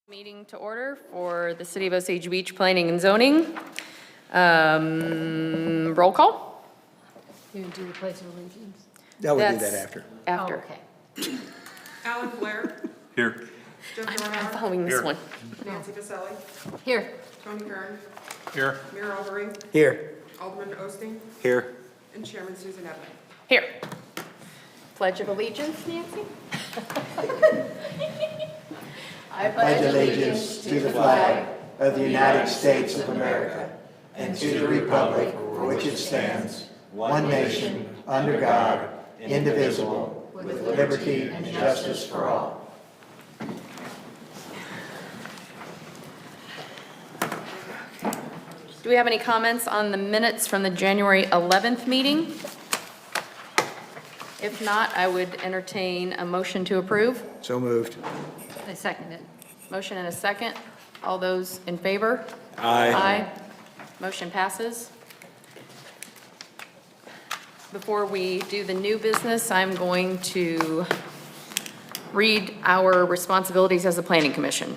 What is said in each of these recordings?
Meeting to order for the City of Osage Beach Planning and Zoning. Roll call? You can do the pledge of allegiance. Yeah, we'll do That's that after. After. Oh, okay. Alan Blair, Here. Jeff I'm Dornauer, following this Here. one. Nancy Vasselli, Here. Tony Kern, Here. Mayor Overy, Here. Alderman Osteen, Here. and Chairman Susan Epley. Here. Pledge of Allegiance, Nancy? I pledge allegiance to the flag of the United States of America and to the republic for which it stands, one nation, under God, indivisible, with liberty and justice for all. Do we have any comments on the minutes from the January 11th meeting? If not, I would entertain a motion to approve. So moved. I second it. Motion and a second. All those in favor? Aye. Aye. Motion passes. Before we do the new business, I'm going to read our responsibilities as a planning commission.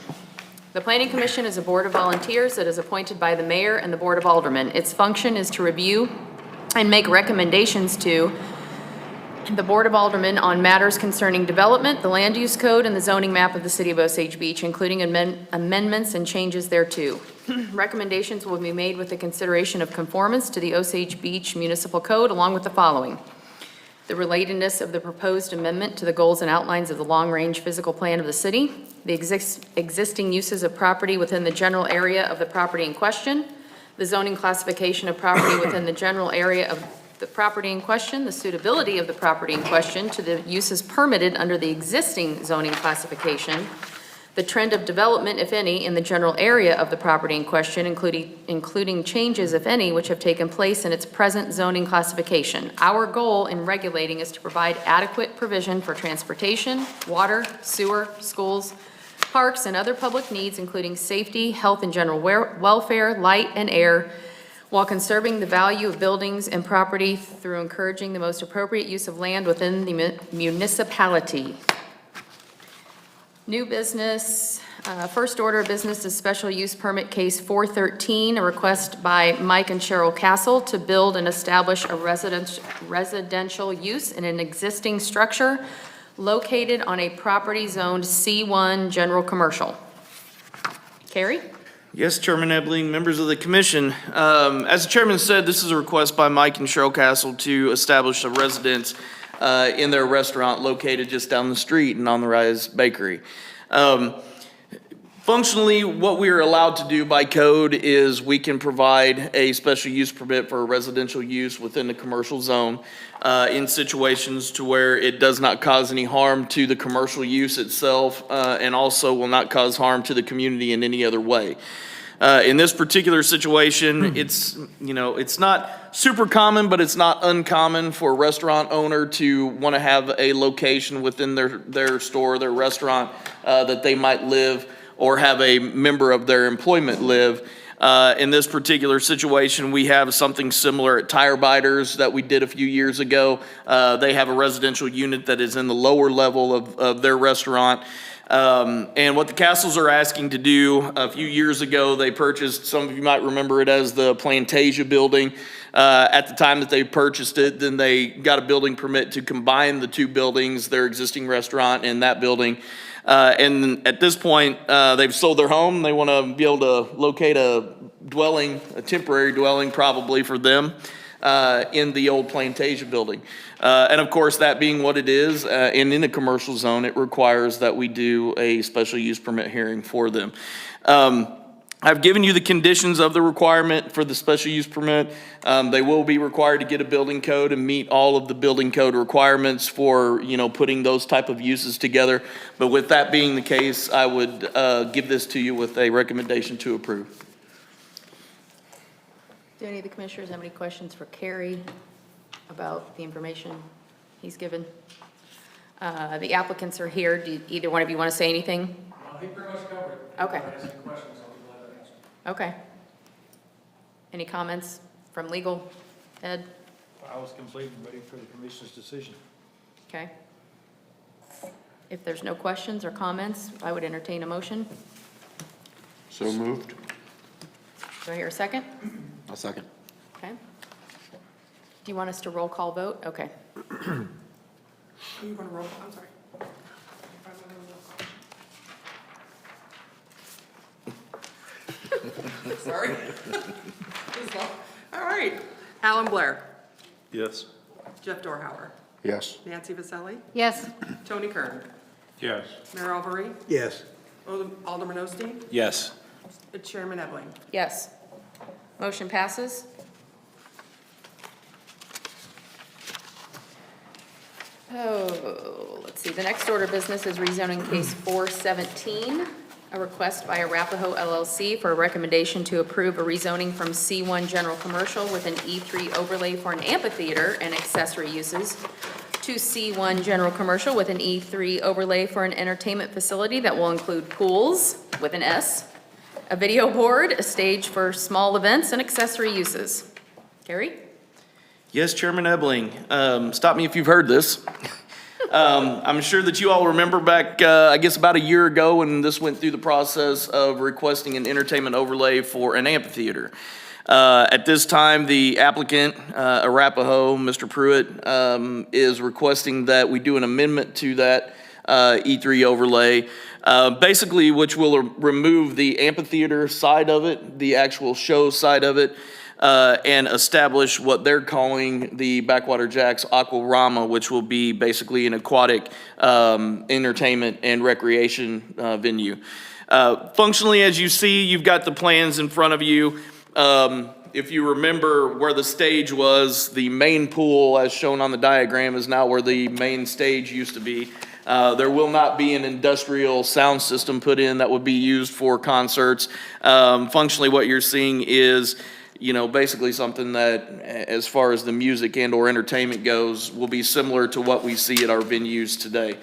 The Planning Commission is a board of volunteers that is appointed by the mayor and the board of aldermen. Its function is to review and make recommendations to the Board of Aldermen on matters concerning development, the land use code, and the zoning map of the City of Osage Beach, including amendments and changes thereto. Recommendations will be made with the consideration of conformance to the Osage Beach Municipal Code, along with the following: the relatedness of the proposed amendment to the goals and outlines of the long-range physical plan of the city, the existing uses of property within the general area of the property in question, the zoning classification of property within the general area of the property in question, the suitability of the property in question to the uses permitted under the existing zoning classification, the trend of development, if any, in the general area of the property in question, including changes, if any, which have taken place in its present zoning classification. Our goal in regulating is to provide adequate provision for transportation, water, sewer, schools, parks, and other public needs, including safety, health, and general welfare, light, and air, while conserving the value of buildings and property through encouraging the most appropriate use of land within the municipality. New business, first order of business is special use permit case 413, a request by Mike and Cheryl Castle to build and establish a residential use in an existing structure located on a property zoned C1 general commercial. Carrie? Yes, Chairman Ebling, members of the commission. As the chairman said, this is a request by Mike and Cheryl Castle to establish a residence in their restaurant located just down the street in On the Rise Bakery. Functionally, what we are allowed to do by code is we can provide a special use permit for a residential use within the commercial zone in situations to where it does not cause any harm to the commercial use itself and also will not cause harm to the community in any other way. In this particular situation, it's not super common, but it's not uncommon for a restaurant owner to want to have a location within their store, their restaurant, that they might live or have a member of their employment live. In this particular situation, we have something similar at Tire Biters that we did a few years ago. They have a residential unit that is in the lower level of their restaurant. And what the Castles are asking to do, a few years ago, they purchased, some of you might remember it as the Plantasia building. At the time that they purchased it, then they got a building permit to combine the two buildings, their existing restaurant and that building. And at this point, they've sold their home. They want to be able to locate a dwelling, a temporary dwelling probably for them, in the old Plantasia building. And of course, that being what it is, and in a commercial zone, it requires that we do a special use permit hearing for them. I've given you the conditions of the requirement for the special use permit. They will be required to get a building code and meet all of the building code requirements for, putting those type of uses together. But with that being the case, I would give this to you with a recommendation to approve. Do any of the commissioners have any questions for Carrie about the information he's given? The applicants are here. Do either one of you want to say anything? He pretty much covered it. Okay. If I ask any questions, I'll be glad to answer. Okay. Any comments from legal, Ed? I was complete and ready for the commission's decision. Okay. If there's no questions or comments, I would entertain a motion. So moved. Do I hear a second? I'll second. Okay. Do you want us to roll call vote? Okay. Are you going to roll? I'm sorry. Sorry. All right. Alan Blair, Yes. Jeff Dorhauer, Yes. Nancy Vasselli, Yes. Tony Kern, Yes. Mayor Albery, Yes. Alderman Osteen, Yes. Chairman Edling. Yes. Motion passes. Oh, let's see, the next order of business is rezoning case 417, a request by Arapahoe LLC for a recommendation to approve a rezoning from C1 General Commercial with an E3 overlay for an amphitheater and accessory uses to C1 General Commercial with an E3 overlay for an entertainment facility that will include pools, with an S, a video board, a stage for small events, and accessory uses. Gary? Yes, Chairman Ebling. Stop me if you've heard this. I'm sure that you all remember back, I guess about a year ago when this went through the process of requesting an entertainment overlay for an amphitheater. At this time, the applicant, Arapahoe, Mr. Pruitt, is requesting that we do an amendment to that E3 overlay, basically which will remove the amphitheater side of it, the actual show side of it, and establish what they're calling the Backwater Jacks Aquarama, which will be basically an aquatic entertainment and recreation venue. Functionally, as you see, you've got the plans in front of you. If you remember where the stage was, the main pool, as shown on the diagram, is now where the main stage used to be. There will not be an industrial sound system put in that would be used for concerts. Functionally, what you're seeing is, you know, basically something that, as far as the music and or entertainment goes, will be similar to what we see at our venues today.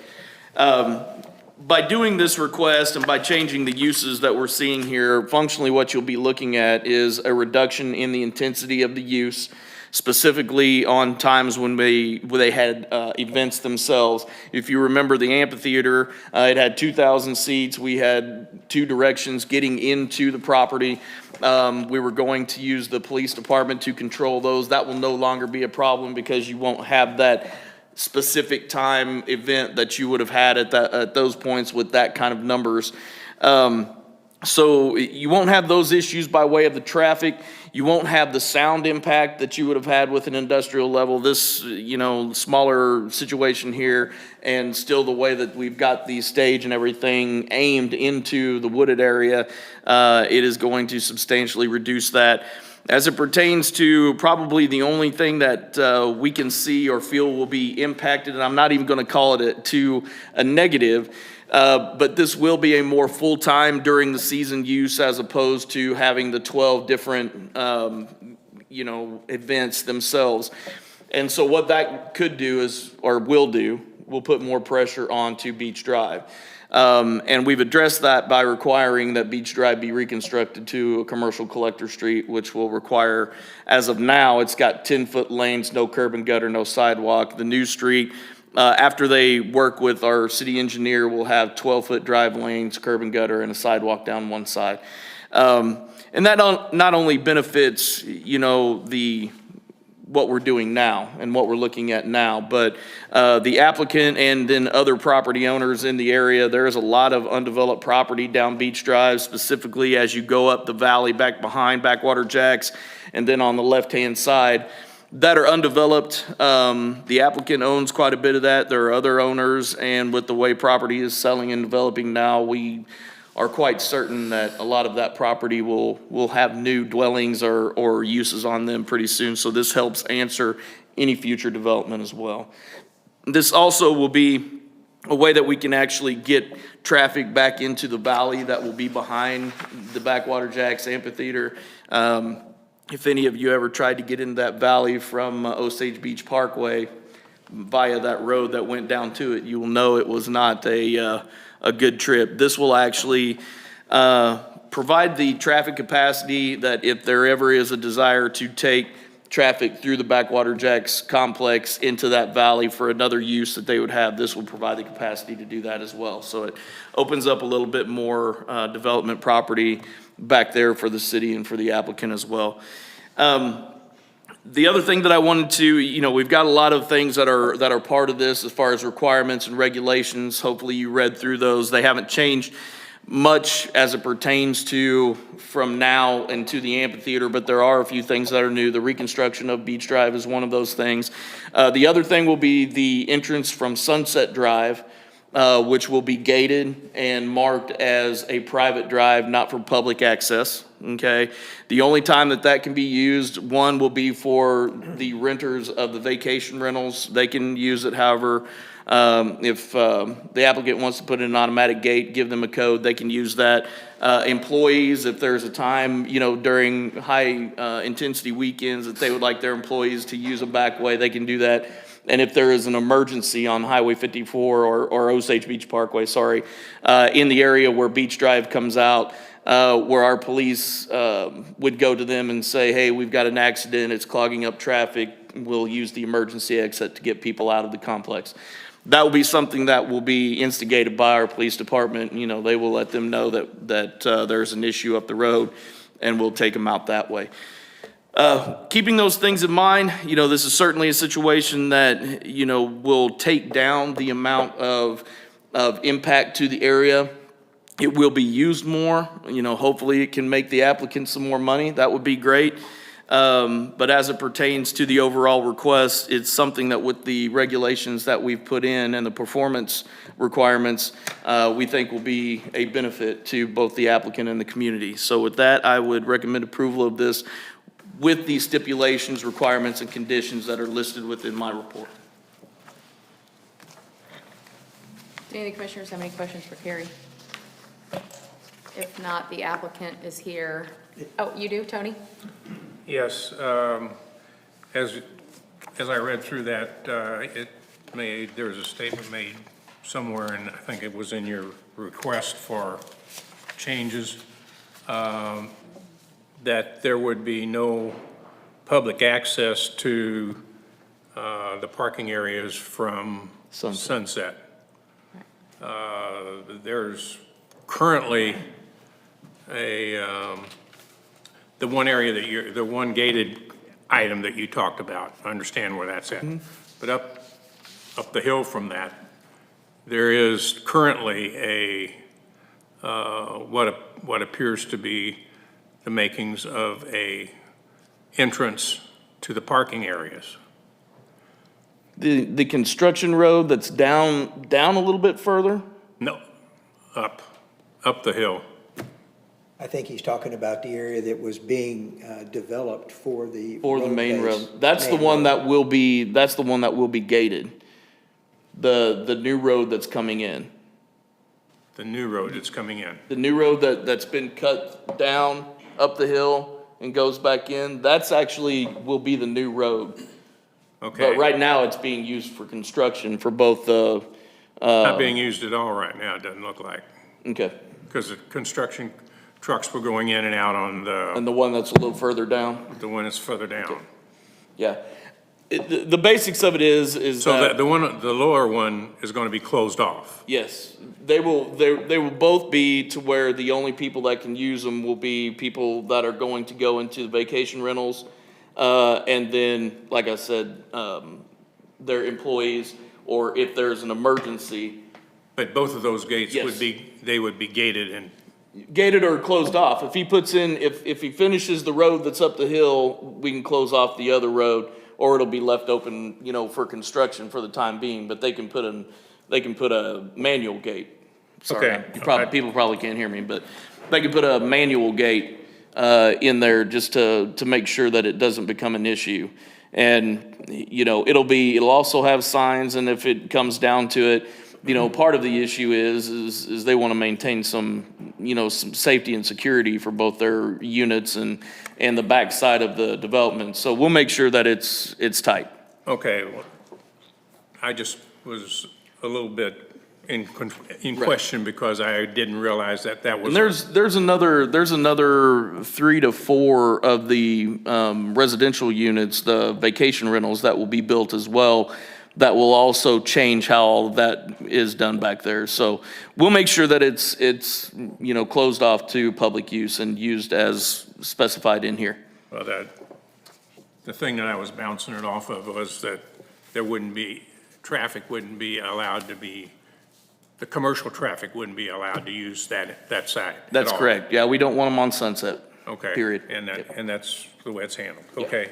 By doing this request and by changing the uses that we're seeing here, functionally what you'll be looking at is a reduction in the intensity of the use, specifically on times when they had events themselves. If you remember the amphitheater, it had 2,000 seats. We had two directions getting into the property. We were going to use the police department to control those. That will no longer be a problem because you won't have that specific time event that you would have had at those points with that kind of numbers. So you won't have those issues by way of the traffic. You won't have the sound impact that you would have had with an industrial level. This, you know, smaller situation here, and still the way that we've got the stage and everything aimed into the wooded area, it is going to substantially reduce that. As it pertains to probably the only thing that we can see or feel will be impacted, and I'm not even going to call it a negative, but this will be a more full-time during the season use as opposed to having the 12 different, events themselves. And so what that could do is, or will put more pressure onto Beach Drive. And we've addressed that by requiring that Beach Drive be reconstructed to a commercial collector street, which will require, as of now, it's got 10-foot lanes, no curb and gutter, no sidewalk. The new street, after they work with our city engineer, will have 12-foot drive lanes, curb and gutter, and a sidewalk down one side. And that not only benefits, what we're doing now and what we're looking at now, but the applicant and then other property owners in the area, there is a lot of undeveloped property down Beach Drive, specifically as you go up the valley back behind Backwater Jacks, and then on the left-hand side, that are undeveloped. The applicant owns quite a bit of that. There are other owners, and with the way property is selling and developing now, we are quite certain that a lot of that property will have new dwellings or uses on them pretty soon. So this helps answer any future development as well. This also will be a way that we can actually get traffic back into the valley that will be behind the Backwater Jacks Amphitheater. If any of you ever tried to get into that valley from Osage Beach Parkway via that road that went down to it, you will know it was not a good trip. This will actually provide the traffic capacity that if there ever is a desire to take traffic through the Backwater Jacks complex into that valley for another use that they would have. This will provide the capacity to do that as well. So it opens up a little bit more development property back there for the city and for the applicant as well. The other thing that I wanted to, we've got a lot of things that are part of this as far as requirements and regulations. Hopefully you read through those. They haven't changed much as it pertains to from now and to the amphitheater, but there are a few things that are new. The reconstruction of Beach Drive is one of those things. The other thing will be the entrance from Sunset Drive, which will be gated and marked as a private drive, not for public access, okay? The only time that can be used, one will be for the renters of the vacation rentals. They can use it however. If the applicant wants to put in an automatic gate, give them a code, they can use that. Employees, if there's a time, during high intensity weekends that they would like their employees to use a back way, they can do that. And if there is an emergency on Highway 54 or Osage Beach Parkway, in the area where Beach Drive comes out, where our police would go to them and say, hey, we've got an accident, it's clogging up traffic, we'll use the emergency exit to get people out of the complex. That will be something that will be instigated by our police department. They will let them know that there's an issue up the road, and we'll take them out that way. Keeping those things in mind, this is certainly a situation that, will take down the amount of impact to the area. It will be used more. Hopefully it can make the applicant some more money. That would be great. But as it pertains to the overall request, it's something that with the regulations that we've put in and the performance requirements, we think will be a benefit to both the applicant and the community. So with that, I would recommend approval of this with the stipulations, requirements, and conditions that are listed within my report. Do any of the commissioners have any questions for Carrie? If not, the applicant is here. Oh, you do, Tony? Yes, as I read through that, there was a statement made somewhere, and I think it was in your request for changes, that there would be no public access to the parking areas from Sunset. There's currently the one area the one gated item that you talked about. I understand where that's at. Mm-hmm. But up the hill from that, there is currently what appears to be the makings of a entrance to the parking areas. The construction road that's down a little bit further? No, up the hill. I think he's talking about the area that was being developed for the Main base. road. That's the one that will be gated. The new road that's coming in. The new road that's coming in. The new road that's been cut down up the hill and goes back in, that's actually will be the new road. Okay. But right now it's being used for construction for both the. Not being used at all right now, it doesn't look like. Okay. Because the construction trucks were going in and out on And the one that's a little further down? the one that's further down. Okay. Yeah. The basics of it is So that. the lower one is going to be closed off. Yes, they will both be to where the only people that can use them will be people that are going to go into the vacation rentals. And then, like I said, their employees, or if there's an emergency. But both of those gates Yes. would be gated and, Gated or closed off. If he puts in, if he finishes the road that's up the hill, we can close off the other road, or it'll be left open, for construction for the time being, but they can put a manual gate. Sorry, Okay. people probably can't hear me, but they can put a manual gate, in there just to make sure that it doesn't become an issue. And, it'll also have signs, and if it comes down to it, part of the issue is they want to maintain some safety and security for both their units and the backside of the development. So we'll make sure that it's tight. okay. Well, I just was a little bit in question because I didn't realize that that was. And there's another 3 to 4 of the residential units, the vacation rentals that will be built as well, that will also change how all of that is done back there. So we'll make sure that it's, you know, closed off to public use and used as specified in here. Well, the thing that I was bouncing it off of was that traffic wouldn't be allowed to be, the commercial traffic wouldn't be allowed to use that site at That's all. correct. Yeah, we don't want them on Sunset. Okay. Period. And that's the way it's handled. Okay.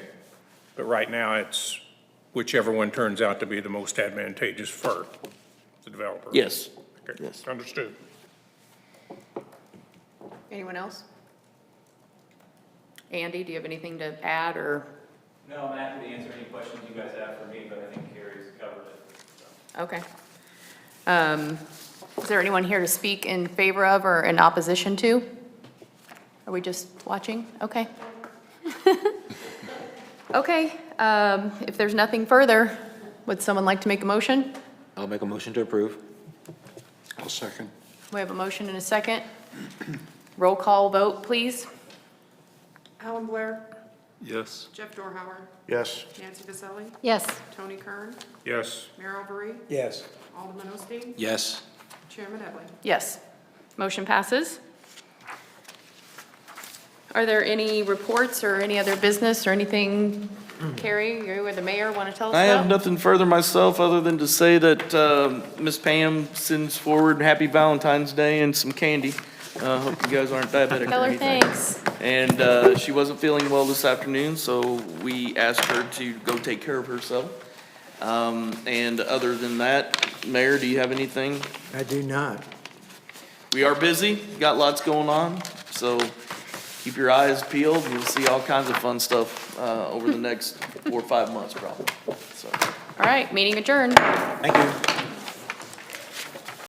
But right now, it's whichever one turns out to be the most advantageous for the developer. Yes. Okay. Yes. Understood. Anyone else? Andy, do you have anything to add, or? No, I'm happy to answer any questions you guys have for me, but I think Carrie's covered it. So. Okay. Is there anyone here to speak in favor of or in opposition to? Are we just watching? Okay. Okay, if there's nothing further, would someone like to make a motion? I'll make a motion to approve. I'll second. We have a motion and a second. Roll call vote, please. Alan Blair, Yes. Jeff Dorhauer, Yes. Nancy Vasselli, Yes. Tony Kern, Yes. Mayor Overy, Yes. Alderman Osteen, Yes. Chairman Ebley. Yes. Motion passes. Are there any reports or any other business or anything, Carrie, you or the mayor want to tell us I about? have nothing further myself other than to say that Miss Pam sends forward Happy Valentine's Day and some candy. Hope you guys aren't diabetic Tell or her anything. thanks. And she wasn't feeling well this afternoon, so we asked her to go take care of herself. And other than that, Mayor, do you have anything? I do not. We are busy, got lots going on, so keep your eyes peeled. You'll see all kinds of fun stuff over the next 4 or 5 months probably, so. All right, meeting adjourned. Thank you.